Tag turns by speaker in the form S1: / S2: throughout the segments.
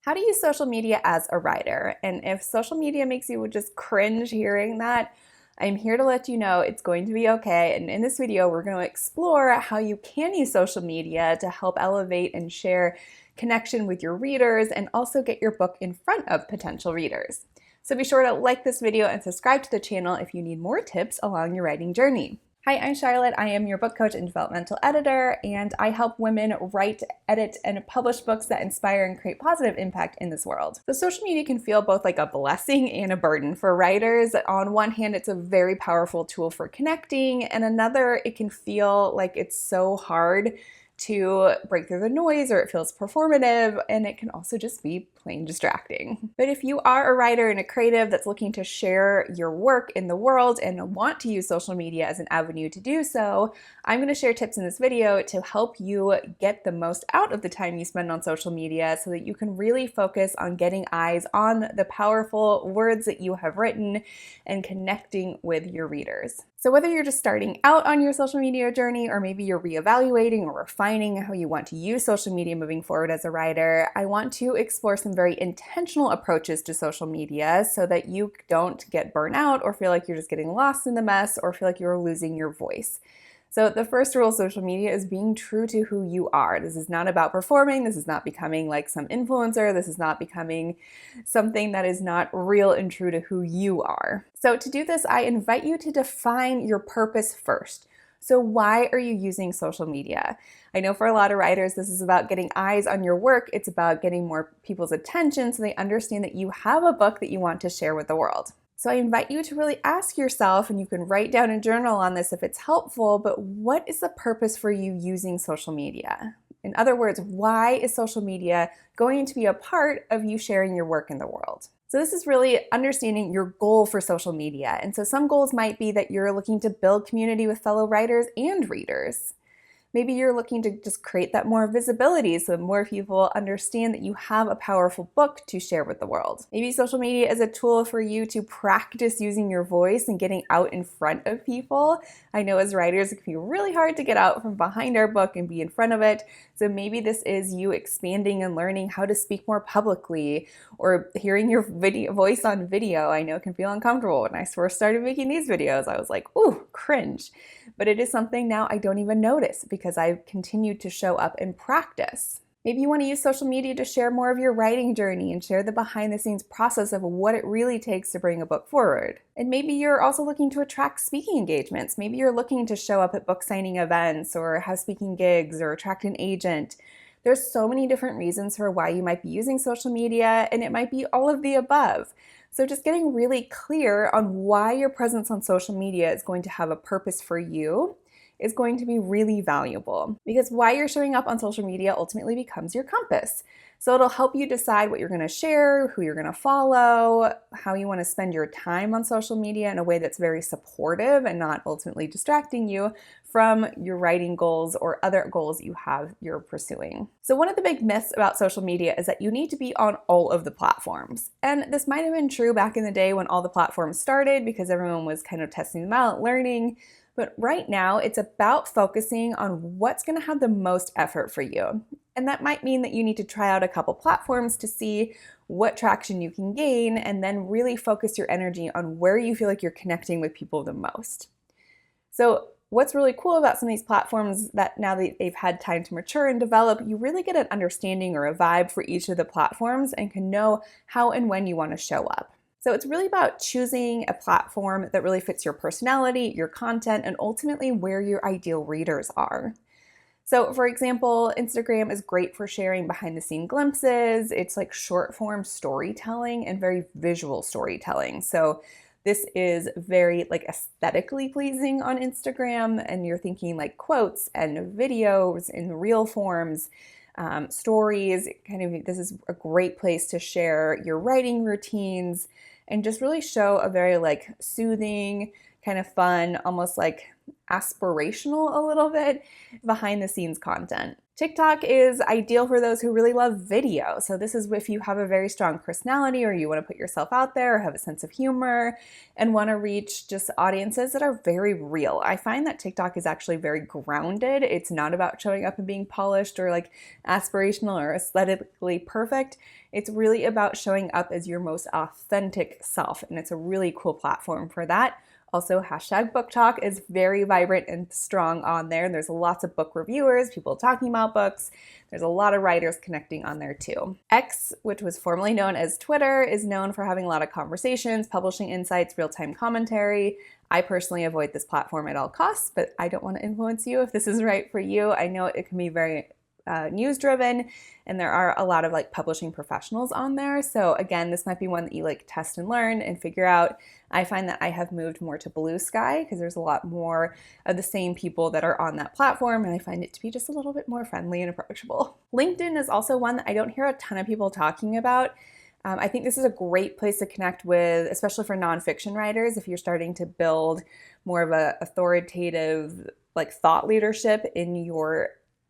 S1: How to use social media as a writer. And if social media makes you just cringe hearing that, I'm here to let you know it's going to be okay. And in this video, we're going to explore how you can use social media to help elevate and share connection with your readers and also get your book in front of potential readers. So be sure to like this video and subscribe to the channel if you need more tips along your writing journey. Hi, I'm Charlotte. I am your book coach and developmental editor, and I help women write, edit, and publish books that inspire and create positive impact in this world. So social media can feel both like a blessing and a burden for writers. On one hand, it's a very powerful tool for connecting, and another, it can feel like it's so hard to break through the noise, or it feels performative, and it can also just be plain distracting. But if you are a writer and a creative that's looking to share your work in the world and want to use social media as an avenue to do so, I'm going to share tips in this video to help you get the most out of the time you spend on social media so that you can really focus on getting eyes on the powerful words that you have written and connecting with your readers. So whether you're just starting out on your social media journey, or maybe you're reevaluating or refining how you want to use social media moving forward as a writer, I want to explore some very intentional approaches to social media so that you don't get burnt out or feel like you're just getting lost in the mess or feel like you're losing your voice. So the first rule of social media is being true to who you are. This is not about performing. This is not becoming like some influencer. This is not becoming something that is not real and true to who you are. So to do this, I invite you to define your purpose first. So why are you using social media? I know for a lot of writers, this is about getting eyes on your work. It's about getting more people's attention so they understand that you have a book that you want to share with the world. So I invite you to really ask yourself, and you can write down a journal on this if it's helpful, but what is the purpose for you using social media? In other words, why is social media going to be a part of you sharing your work in the world? So this is really understanding your goal for social media. And so some goals might be that you're looking to build community with fellow writers and readers. Maybe you're looking to just create that more visibility so more people understand that you have a powerful book to share with the world. Maybe social media is a tool for you to practice using your voice and getting out in front of people. I know as writers, it can be really hard to get out from behind our book and be in front of it. So maybe this is you expanding and learning how to speak more publicly, or hearing your voice on video. I know it can feel uncomfortable. When I first started making these videos, I was like, ooh, cringe. But it is something now I don't even notice because I've continued to show up and practice. Maybe you want to use social media to share more of your writing journey and share the behind the scenes process of what it really takes to bring a book forward. And maybe you're also looking to attract speaking engagements. Maybe you're looking to show up at book signing events or have speaking gigs or attract an agent. There's so many different reasons for why you might be using social media, and it might be all of the above. So just getting really clear on why your presence on social media is going to have a purpose for you is going to be really valuable, because why you're showing up on social media ultimately becomes your compass. So it'll help you decide what you're going to share, who you're going to follow, how you want to spend your time on social media in a way that's very supportive and not ultimately distracting you from your writing goals or other goals you're pursuing. So one of the big myths about social media is that you need to be on all of the platforms. And this might have been true back in the day when all the platforms started because everyone was kind of testing them out, learning. But right now, it's about focusing on what's going to have the most effort for you. And that might mean that you need to try out a couple platforms to see what traction you can gain, and then really focus your energy on where you feel like you're connecting with people the most. So what's really cool about some of these platforms that now that they've had time to mature and develop, you really get an understanding or a vibe for each of the platforms and can know how and when you want to show up. So it's really about choosing a platform that really fits your personality, your content, and ultimately where your ideal readers are. So for example, Instagram is great for sharing behind the scene glimpses. It's like short form storytelling and very visual storytelling. So this is very like aesthetically pleasing on Instagram, and you're thinking like quotes and videos in reel forms. Stories, this is a great place to share your writing routines and just really show a very like soothing, kind of fun, almost like aspirational a little bit behind the scenes content. TikTok is ideal for those who really love video. So this is if you have a very strong personality or you want to put yourself out there or have a sense of humor and want to reach just audiences that are very real. I find that TikTok is actually very grounded. It's not about showing up and being polished or like aspirational or aesthetically perfect. It's really about showing up as your most authentic self, and it's a really cool platform for that. Also, hashtag book talk is very vibrant and strong on there. There's lots of book reviewers, people talking about books. There's a lot of writers connecting on there too. X, which was formerly known as Twitter, is known for having a lot of conversations, publishing insights, real-time commentary. I personally avoid this platform at all costs, but I don't want to influence you if this is right for you. I know it can be very news driven, and there are a lot of like publishing professionals on there. So again, this might be one that you like test and learn and figure out. I find that I have moved more to Blue Sky because there's a lot more of the same people that are on that platform, and I find it to be just a little bit more friendly and approachable. LinkedIn is also one that I don't hear a ton of people talking about. I think this is a great place to connect with, especially for nonfiction writers, if you're starting to build more of a authoritative like thought leadership in your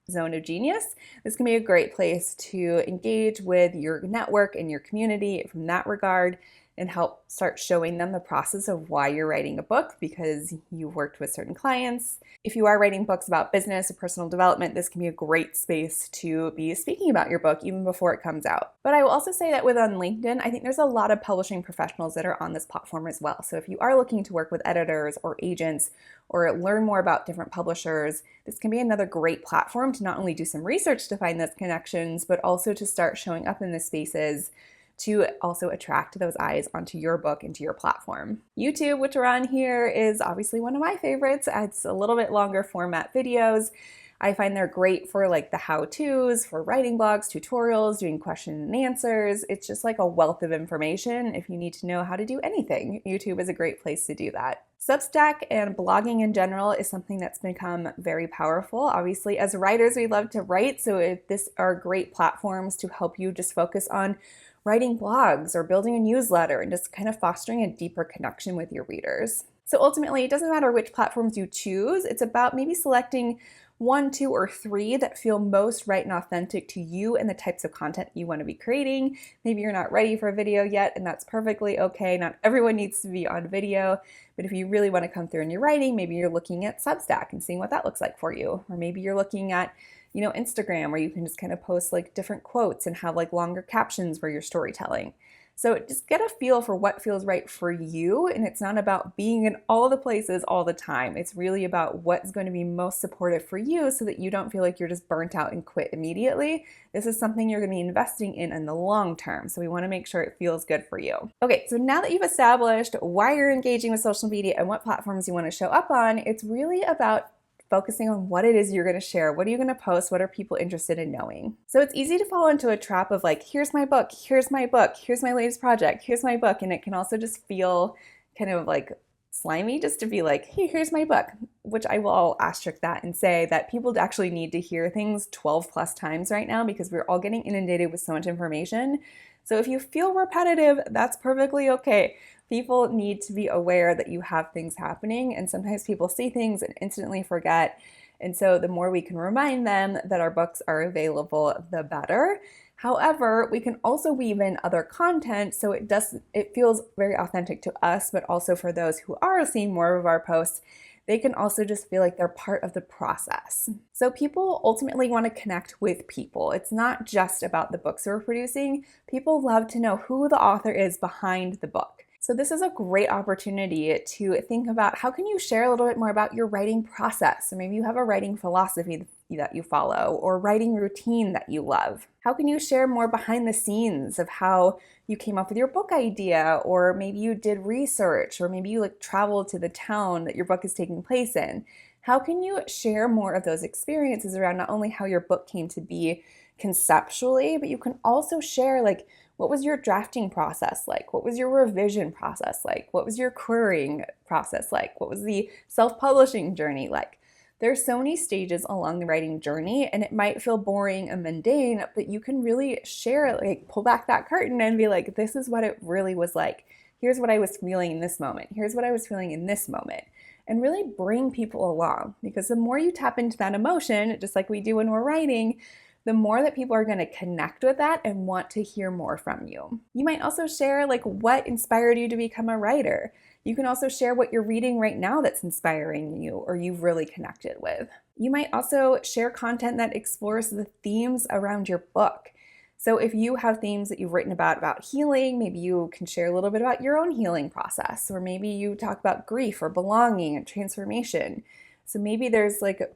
S1: zone of genius. This can be a great place to engage with your network and your community from that regard and help start showing them the process of why you're writing a book because you've worked with certain clients. If you are writing books about business or personal development, this can be a great space to be speaking about your book even before it comes out. But I will also say that on LinkedIn, I think there's a lot of publishing professionals that are on this platform as well. So if you are looking to work with editors or agents or learn more about different publishers, this can be another great platform to not only do some research to find those connections, but also to start showing up in the spaces to also attract those eyes onto your book and to your platform. YouTube, which we're on here, is obviously one of my favorites. It's a little bit longer format videos. I find they're great for like the how-tos, for writing blogs, tutorials, doing question and answers. It's just like a wealth of information if you need to know how to do anything. YouTube is a great place to do that. Substack and blogging in general is something that's become very powerful. Obviously, as writers, we love to write, so this are great platforms to help you just focus on writing blogs or building a newsletter and just kind of fostering a deeper connection with your readers. So ultimately, it doesn't matter which platforms you choose. It's about maybe selecting 1, 2, or 3 that feel most right and authentic to you and the types of content you want to be creating. Maybe you're not ready for a video yet, and that's perfectly okay. Not everyone needs to be on video, but if you really want to come through in your writing, maybe you're looking at Substack and seeing what that looks like for you. Or maybe you're looking at Instagram, where you can just kind of post like different quotes and have like longer captions for your storytelling. So just get a feel for what feels right for you. And it's not about being in all the places all the time. It's really about what's going to be most supportive for you so that you don't feel like you're just burnt out and quit immediately. This is something you're going to be investing in the long term. So we want to make sure it feels good for you. Okay, so now that you've established why you're engaging with social media and what platforms you want to show up on, it's really about focusing on what it is you're going to share. What are you going to post? What are people interested in knowing? So it's easy to fall into a trap of like, here's my book, here's my book, here's my latest project, here's my book. And it can also just feel kind of like slimy just to be like, hey, here's my book, which I will asterisk that and say that people actually need to hear things 12 plus times right now because we're all getting inundated with so much information. So if you feel repetitive, that's perfectly okay. People need to be aware that you have things happening, and sometimes people see things and instantly forget. And so the more we can remind them that our books are available, the better. However, we can also weave in other content so it feels very authentic to us, but also for those who are seeing more of our posts, they can also just feel like they're part of the process. So people ultimately want to connect with people. It's not just about the books we're producing. People love to know who the author is behind the book. So this is a great opportunity to think about how can you share a little bit more about your writing process. So maybe you have a writing philosophy that you follow or writing routine that you love. How can you share more behind the scenes of how you came up with your book idea, or maybe you did research, or maybe you like traveled to the town that your book is taking place in. How can you share more of those experiences around not only how your book came to be conceptually, but you can also share like, what was your drafting process like? What was your revision process like? What was your querying process like? What was the self-publishing journey like? There's so many stages along the writing journey, and it might feel boring and mundane, but you can really share, like pull back that curtain and be like, this is what it really was like. Here's what I was feeling in this moment. Here's what I was feeling in this moment. and really bring people along. Because the more you tap into that emotion, just like we do when we're writing, the more that people are going to connect with that and want to hear more from you. You might also share like what inspired you to become a writer. You can also share what you're reading right now that's inspiring you or you've really connected with. You might also share content that explores the themes around your book. So if you have themes that you've written about healing, maybe you can share a little bit about your own healing process, or maybe you talk about grief or belonging and transformation. So maybe there's like,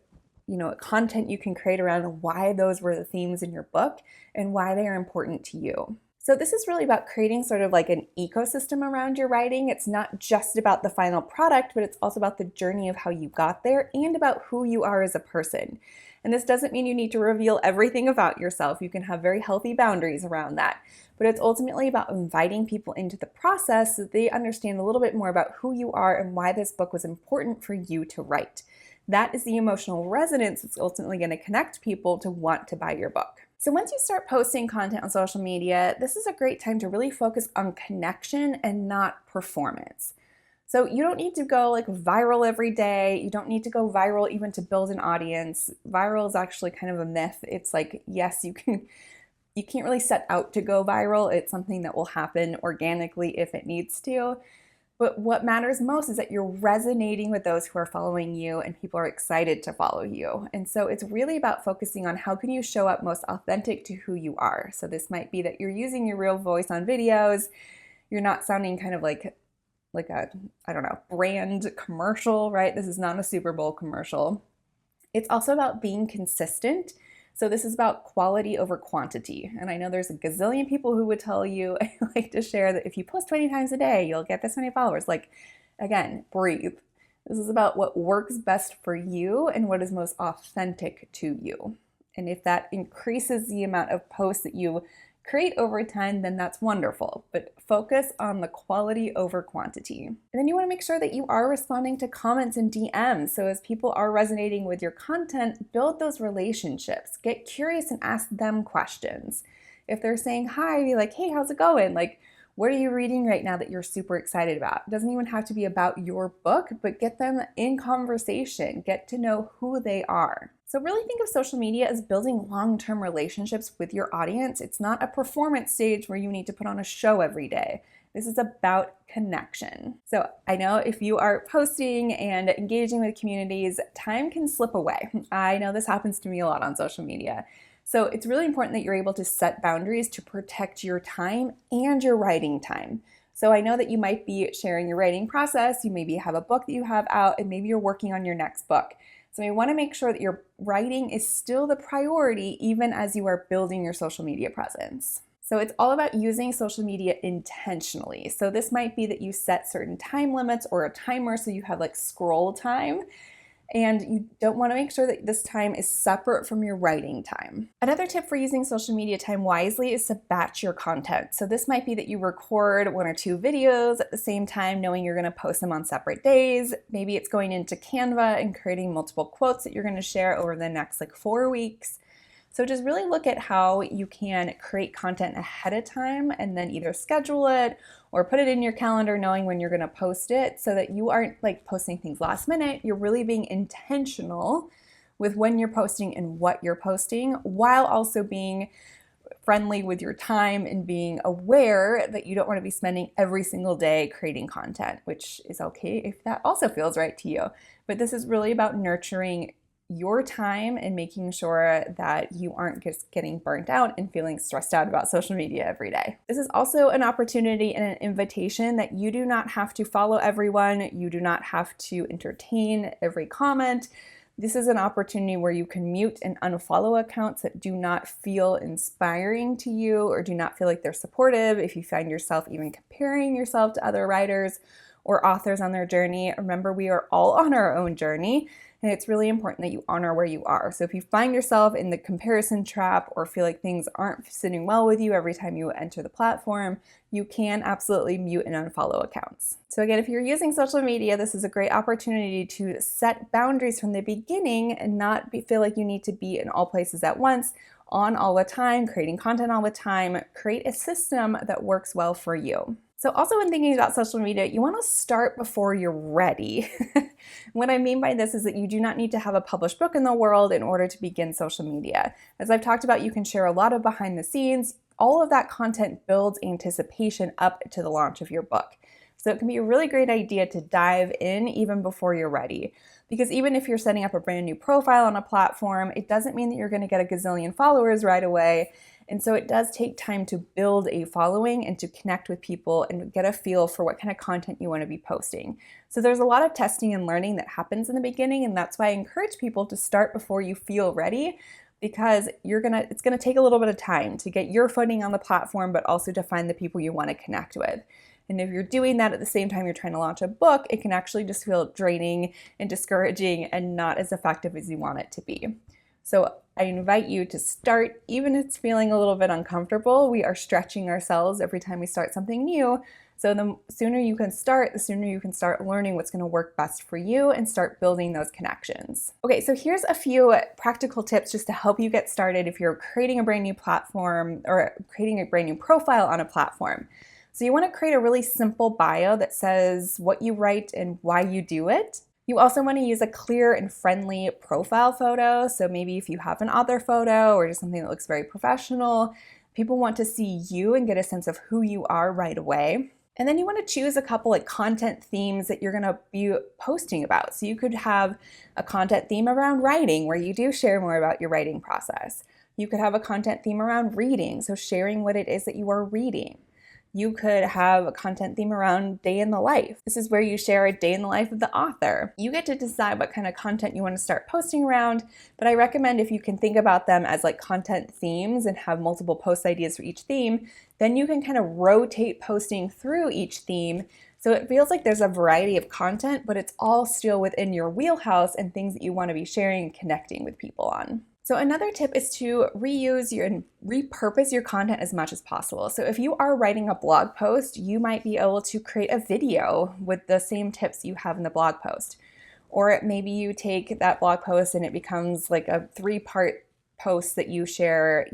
S1: content you can create around why those were the themes in your book and why they are important to you. So this is really about creating sort of like an ecosystem around your writing. It's not just about the final product, but it's also about the journey of how you got there and about who you are as a person. And this doesn't mean you need to reveal everything about yourself. You can have very healthy boundaries around that. But it's ultimately about inviting people into the process so that they understand a little bit more about who you are and why this book was important for you to write. That is the emotional resonance that's ultimately going to connect people to want to buy your book. So once you start posting content on social media, this is a great time to really focus on connection and not performance. So you don't need to go like viral every day. You don't need to go viral even to build an audience. Viral is actually kind of a myth. It's like, yes, you can't really set out to go viral. It's something that will happen organically if it needs to. But what matters most is that you're resonating with those who are following you and people are excited to follow you. And so it's really about focusing on how can you show up most authentic to who you are. So this might be that you're using your real voice on videos. You're not sounding kind of like a, brand commercial, right? This is not a Super Bowl commercial. It's also about being consistent. So this is about quality over quantity. And I know there's a gazillion people who would tell you, I like to share that if you post 20 times a day, you'll get this many followers. Like, again, breathe. This is about what works best for you and what is most authentic to you. And if that increases the amount of posts that you create over time, then that's wonderful. But focus on the quality over quantity. And then you want to make sure that you are responding to comments and DMs. So as people are resonating with your content, build those relationships. Get curious and ask them questions. If they're saying hi, be like, hey, how's it going? Like, what are you reading right now that you're super excited about? It doesn't even have to be about your book, but get them in conversation. Get to know who they are. So really think of social media as building long-term relationships with your audience. It's not a performance stage where you need to put on a show every day. This is about connection. So I know if you are posting and engaging with communities, time can slip away. I know this happens to me a lot on social media. So it's really important that you're able to set boundaries to protect your time and your writing time. So I know that you might be sharing your writing process, you maybe have a book that you have out, and maybe you're working on your next book. So you want to make sure that your writing is still the priority even as you are building your social media presence. So it's all about using social media intentionally. So this might be that you set certain time limits or a timer so you have like scroll time. And you don't want to make sure that this time is separate from your writing time. Another tip for using social media time wisely is to batch your content. So this might be that you record 1 or 2 videos at the same time, knowing you're going to post them on separate days. Maybe it's going into Canva and creating multiple quotes that you're going to share over the next 4 weeks. So just really look at how you can create content ahead of time and then either schedule it or put it in your calendar knowing when you're going to post it so that you aren't posting things last minute. You're really being intentional with when you're posting and what you're posting while also being friendly with your time and being aware that you don't want to be spending every single day creating content, which is okay if that also feels right to you. But this is really about nurturing your time and making sure that you aren't just getting burnt out and feeling stressed out about social media every day. This is also an opportunity and an invitation that you do not have to follow everyone. You do not have to entertain every comment. This is an opportunity where you can mute and unfollow accounts that do not feel inspiring to you or do not feel like they're supportive. If you find yourself even comparing yourself to other writers or authors on their journey, remember we are all on our own journey. And it's really important that you honor where you are. So if you find yourself in the comparison trap or feel like things aren't sitting well with you every time you enter the platform, you can absolutely mute and unfollow accounts. So again, if you're using social media, this is a great opportunity to set boundaries from the beginning and not feel like you need to be in all places at once, on all the time, creating content all the time. Create a system that works well for you. So also when thinking about social media, you want to start before you're ready. What I mean by this is that you do not need to have a published book in the world in order to begin social media. As I've talked about, you can share a lot of behind the scenes. All of that content builds anticipation up to the launch of your book. So it can be a really great idea to dive in even before you're ready. Because even if you're setting up a brand new profile on a platform, it doesn't mean that you're going to get a gazillion followers right away. And so it does take time to build a following and to connect with people and get a feel for what kind of content you want to be posting. So there's a lot of testing and learning that happens in the beginning, and that's why I encourage people to start before you feel ready, because it's gonna take a little bit of time to get your footing on the platform, but also to find the people you want to connect with. And if you're doing that at the same time you're trying to launch a book, it can actually just feel draining and discouraging and not as effective as you want it to be. So I invite you to start, even if it's feeling a little bit uncomfortable. We are stretching ourselves every time we start something new. So the sooner you can start, the sooner you can start learning what's going to work best for you and start building those connections. Okay, so here's a few practical tips just to help you get started if you're creating a brand new platform or creating a brand new profile on a platform. So you want to create a really simple bio that says what you write and why you do it. You also want to use a clear and friendly profile photo. So maybe if you have an author photo or just something that looks very professional, people want to see you and get a sense of who you are right away. And then you want to choose a couple of content themes that you're going to be posting about. So you could have a content theme around writing where you do share more about your writing process. You could have a content theme around reading, so sharing what it is that you are reading. You could have a content theme around day in the life. This is where you share a day in the life of the author. You get to decide what kind of content you want to start posting around, but I recommend if you can think about them as like content themes and have multiple post ideas for each theme, then you can kind of rotate posting through each theme. So it feels like there's a variety of content, but it's all still within your wheelhouse and things that you want to be sharing and connecting with people on. So another tip is to reuse and repurpose your content as much as possible. So if you are writing a blog post, you might be able to create a video with the same tips you have in the blog post. Or maybe you take that blog post and it becomes like a 3-part post that you share,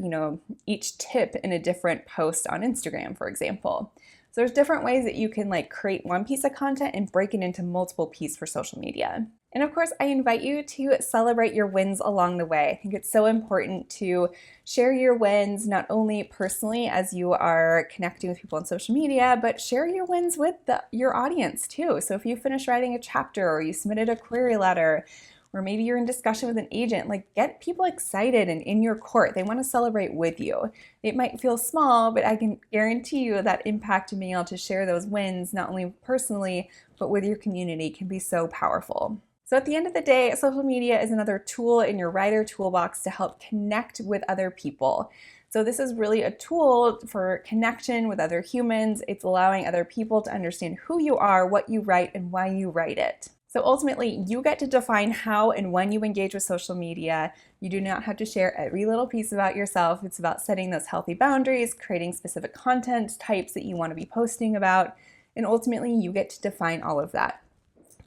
S1: each tip in a different post on Instagram, for example. So there's different ways that you can create one piece of content and break it into multiple pieces for social media. And of course, I invite you to celebrate your wins along the way. I think it's so important to share your wins, not only personally as you are connecting with people on social media, but share your wins with your audience too. So if you finish writing a chapter or you submitted a query letter, or maybe you're in discussion with an agent, get people excited and in your court. They want to celebrate with you. It might feel small, but I can guarantee you that impact of being able to share those wins, not only personally, but with your community, can be so powerful. So at the end of the day, social media is another tool in your writer toolbox to help connect with other people. So this is really a tool for connection with other humans. It's allowing other people to understand who you are, what you write, and why you write it. So ultimately, you get to define how and when you engage with social media. You do not have to share every little piece about yourself. It's about setting those healthy boundaries, creating specific content types that you want to be posting about, and ultimately you get to define all of that.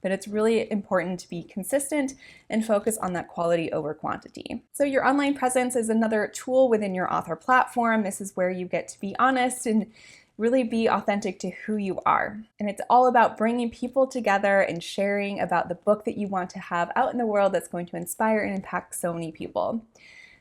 S1: But it's really important to be consistent and focus on that quality over quantity. So your online presence is another tool within your author platform. This is where you get to be honest and really be authentic to who you are. And it's all about bringing people together and sharing about the book that you want to have out in the world that's going to inspire and impact so many people.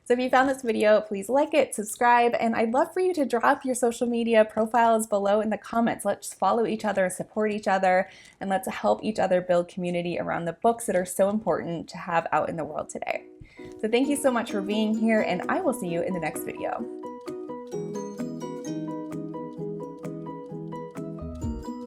S1: So if you found this video, please like it, subscribe, and I'd love for you to drop your social media profiles below in the comments. Let's follow each other, support each other, and let's help each other build community around the books that are so important to have out in the world today. So thank you so much for being here, and I will see you in the next video.